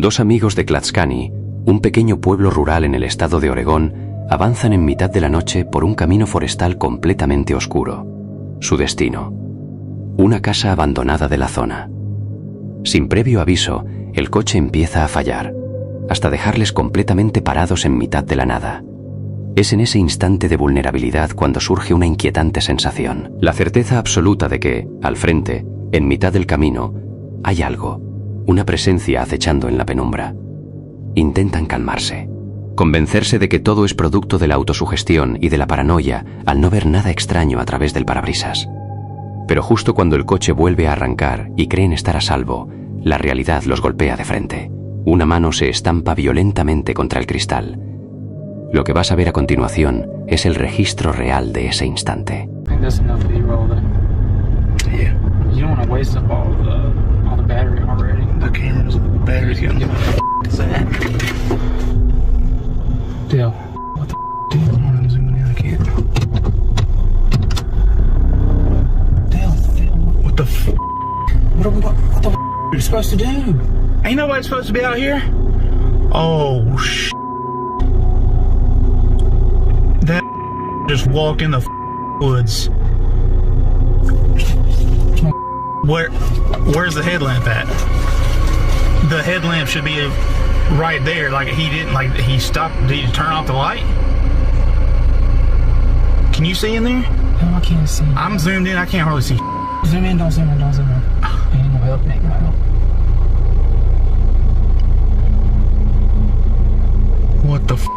Dos amigos de Clatskanie, un pequeño pueblo rural en el estado de Oregón, avanzan en mitad de la noche por un camino forestal completamente oscuro. Su destino: una casa abandonada de la zona. Sin previo aviso, el coche empieza a fallar, hasta dejarles completamente parados en mitad de la nada. Es en ese instante de vulnerabilidad cuando surge una inquietante sensación, la certeza absoluta de que, al frente, en mitad del camino, hay algo, una presencia acechando en la penumbra. Intentan calmarse, convencerse de que todo es producto de la autosugestión y de la paranoia al no ver nada extraño a través del parabrisas. Pero justo cuando el coche vuelve a arrancar y creen estar a salvo, la realidad los golpea de frente. Una mano se estampa violentamente contra el cristal. Lo que vas a ver a continuación es el registro real de ese instante. What the are you supposed to do? Ain't nobody supposed to be out here? Oh, that just walked in the woods. Where's the headlamp at? The headlamp should be right there. Like he stopped. Did he turn off the light? Can you see in there? No, I can't see. I'm zoomed in. I can't hardly see. Zoom in, don't zoom in, don't zoom in. Ain't no help, ain't no help. What the f?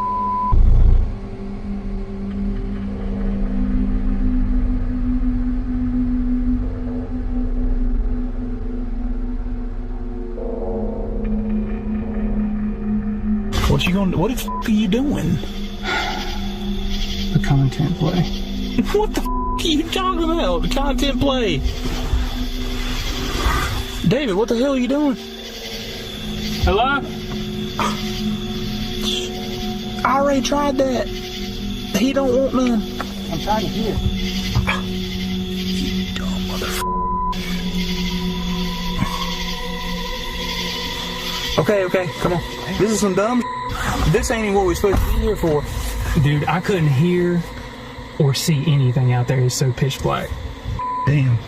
What the f are you doing? The content play. What the f are you talking about? The content play. David, what the hell are you doing? Hello? I already tried that. He don't want none. I'm trying to hear. You dumb motherfucker. Okay, come on. This is some dumb. This ain't even what we're supposed to be here for. Dude, I couldn't hear or see anything out there. It's so pitch black. Damn.